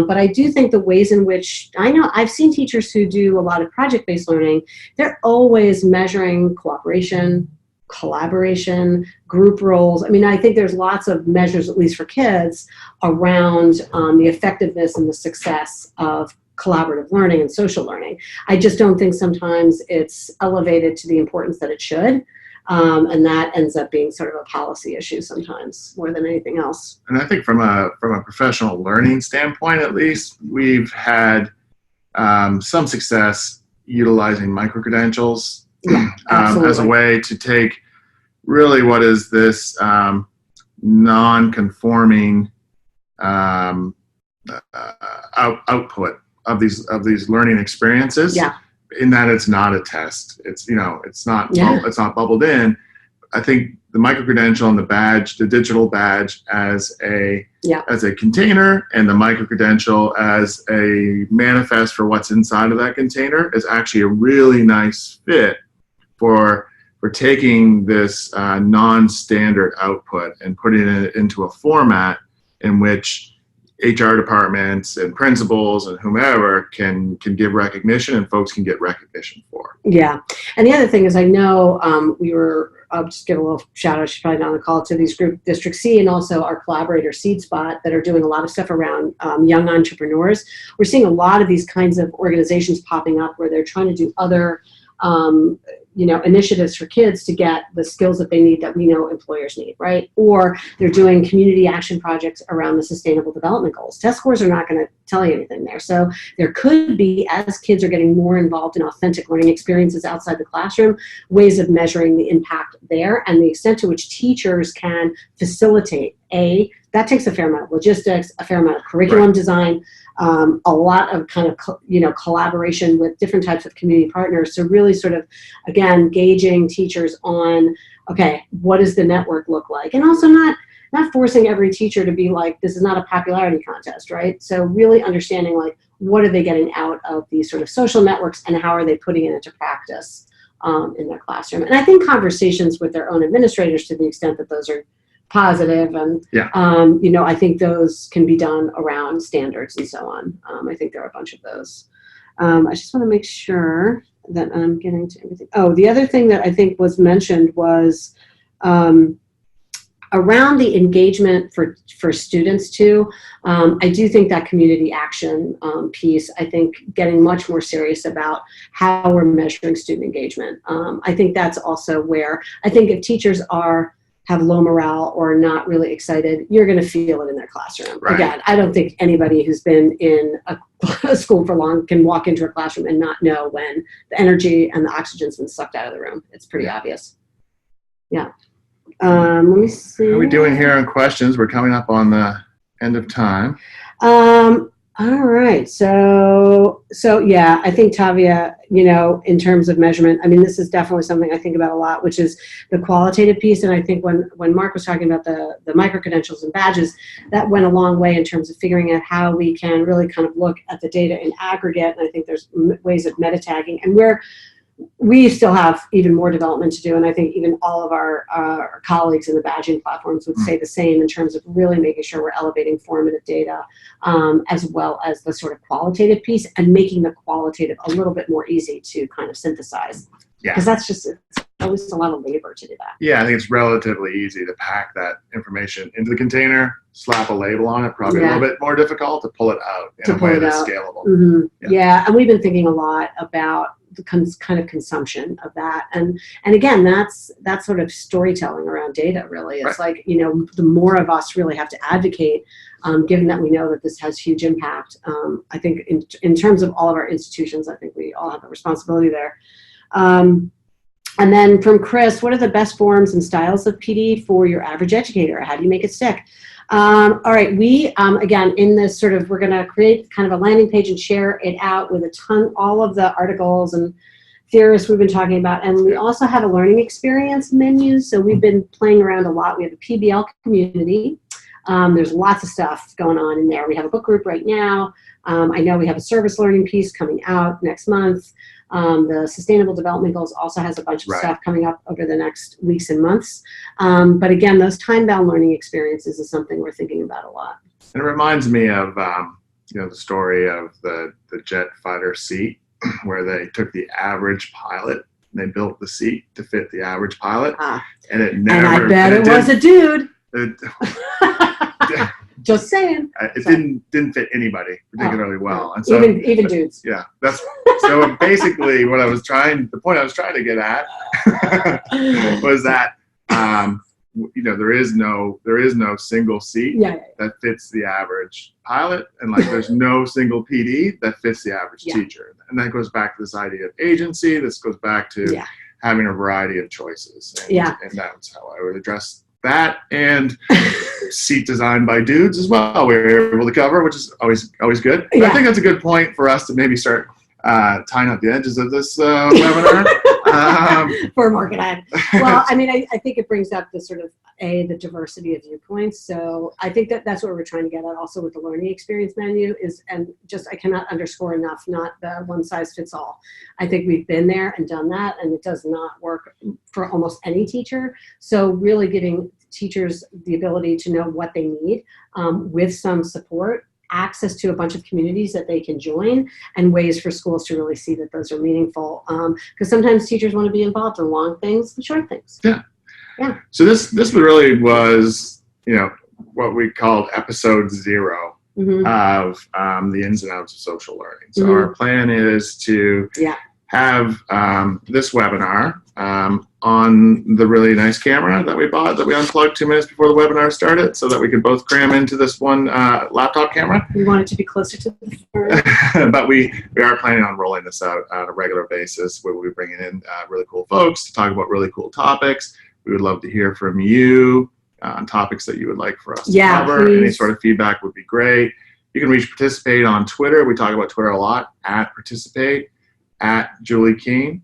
[SPEAKER 2] But I do think the ways in which, I know I've seen teachers who do a lot of project-based learning, they're always measuring cooperation, collaboration, group roles. I mean, I think there's lots of measures, at least for kids, around the effectiveness and the success of collaborative learning and social learning. I just don't think sometimes it's elevated to the importance that it should. And that ends up being sort of a policy issue sometimes more than anything else.
[SPEAKER 1] And I think from a professional learning standpoint, at least, we've had some success utilizing micro-credentials as a way to take really what is this non-conforming output of these learning experiences. Yeah. In that it's not a test. It's it's not it's not bubbled in. I think the micro-credential and the badge, the digital badge as a container, and the micro-credential as a manifest for what's inside of that container is actually a really nice fit for taking this non-standard output and putting it into a format in which HR departments and principals and whomever can give recognition and folks can get recognition for.
[SPEAKER 2] Yeah. And the other thing is I know I'll just give a little shout out, she's probably not on the call, to these group District C and also our collaborator Seed Spot that are doing a lot of stuff around young entrepreneurs. We're seeing a lot of these kinds of organizations popping up where they're trying to do other initiatives for kids to get the skills that they need that we know employers need, right? Or they're doing community action projects around the sustainable development goals. Test scores are not going to tell you anything there. So there could be, as kids are getting more involved in authentic learning experiences outside the classroom, ways of measuring the impact there and the extent to which teachers can facilitate. That takes a fair amount of logistics, a fair amount of curriculum design, a lot of kind of, collaboration with different types of community partners to really sort of, again, gauging teachers on, okay, what does the network look like? And also not forcing every teacher to be like, this is not a popularity contest, right? So really understanding, like, what are they getting out of these sort of social networks and how are they putting it into practice in their classroom? And I think conversations with their own administrators, to the extent that those are positive, and I think those can be done around standards and so on. I think there are a bunch of those. I just want to make sure that I'm getting to everything. Oh, the other thing that I think was mentioned was around the engagement for students too, I do think that community action piece, I think getting much more serious about how we're measuring student engagement. I think that's also where I think if teachers have low morale or not really excited, you're going to feel it in their classroom.
[SPEAKER 1] Right.
[SPEAKER 2] Again, I don't think anybody who's been in a school for long can walk into a classroom and not know when the energy and the oxygen's been sucked out of the room. It's pretty obvious. Yeah. Let me see.
[SPEAKER 1] How are we doing here on questions? We're coming up on the end of time.
[SPEAKER 2] All right. So yeah, I think Tavia, in terms of measurement, I mean, this is definitely something I think about a lot, which is the qualitative piece. And I think when Mark was talking about the micro-credentials and badges, that went a long way in terms of figuring out how we can really kind of look at the data in aggregate. And I think there's ways of meta tagging, and we still have even more development to do, and I think even all of our colleagues in the badging platforms would say the same in terms of really making sure we're elevating formative data, as well as the sort of qualitative piece, and making the qualitative a little bit more easy to kind of synthesize.
[SPEAKER 1] Yeah.
[SPEAKER 2] Because that's just always a lot of labor to do that.
[SPEAKER 1] Yeah, I think it's relatively easy to pack that information into the container, slap a label on it. Probably a little bit more difficult to pull it out in a way that's scalable.
[SPEAKER 2] Mm-hmm. Yeah, and we've been thinking a lot about the kind of consumption of that, and again, that's sort of storytelling around data. Really, it's like the more of us really have to advocate, given that we know that this has huge impact. I think in terms of all of our institutions, I think we all have a responsibility there. And then from Chris, what are the best forms and styles of PD for your average educator? How do you make it stick? All right, we, again, in this sort of, we're going to create kind of a landing page and share it out with all of the articles and theorists we've been talking about. And we also have a learning experience menu. So we've been playing around a lot. We have a PBL community. There's lots of stuff going on in there. We have a book group right now. I know we have a service learning piece coming out next month. The Sustainable Development Goals also has a bunch of stuff coming up over the next weeks and months. But again, those time-bound learning experiences is something we're thinking about a lot.
[SPEAKER 1] And it reminds me of the story of the jet fighter seat, where they took the average pilot and they built the seat to fit the average pilot, and it never.
[SPEAKER 2] And I bet it was a dude. Just saying.
[SPEAKER 1] It didn't fit anybody particularly well, and so
[SPEAKER 2] even dudes.
[SPEAKER 1] Yeah, that's so basically what the point I was trying to get at was that there is no single seat that fits the average pilot, and like there's no single PD that fits the average teacher, and that goes back to this idea of agency. This goes back to having a variety of choices, and that's how I would address that, and seat designed by dudes as well. We were able to cover, which is always good. I think that's a good point for us to maybe start tying up the edges of this webinar.
[SPEAKER 2] For market ad. Well, I mean, I think it brings up the sort of the diversity of viewpoints. So I think that's what we're trying to get at also with the learning experience menu I cannot underscore enough, not the one size fits all. I think we've been there and done that, and it does not work for almost any teacher. So really giving teachers the ability to know what they need with some support, access to a bunch of communities that they can join, and ways for schools to really see that those are meaningful. Because sometimes teachers want to be involved in long things and short things. Yeah. So
[SPEAKER 1] this really was, what we called episode 0 of the ins and outs of social learning. So our plan is to have this webinar on the really nice camera that we bought, that we unplugged 2 minutes before the webinar started, so that we could both cram into this one laptop camera.
[SPEAKER 2] We want it to be closer to the phone.
[SPEAKER 1] But we are planning on rolling this out on a regular basis, where we'll be bringing in really cool folks to talk about really cool topics. We would love to hear from you on topics that you would like for us to cover. Please. Any sort of feedback would be great. You can reach Participate on Twitter. We talk about Twitter a lot, at Participate, at Julie Keene,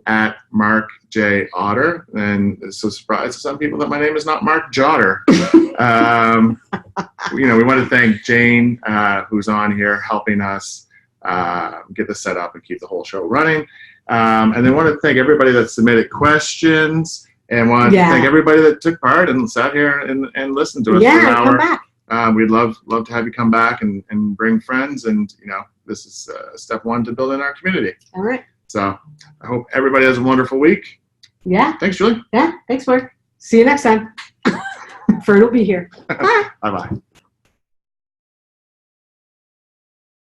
[SPEAKER 1] at Mark J. Otter. And it's a surprise to some people that my name is not Mark Jotter. We want to thank Jane, who's on here helping us get this set up and keep the whole show running. And then want to thank everybody that submitted questions, and want to thank everybody that took part and sat here and listened to us for an hour.
[SPEAKER 2] Come back.
[SPEAKER 1] We'd love to have you come back and bring friends, and this is step 1 to building our community.
[SPEAKER 2] All right.
[SPEAKER 1] So I hope everybody has a wonderful week.
[SPEAKER 2] Yeah.
[SPEAKER 1] Thanks, Julie.
[SPEAKER 2] Yeah. Thanks, Mark. See you next time. Fern will be here. Bye.
[SPEAKER 1] Bye-bye.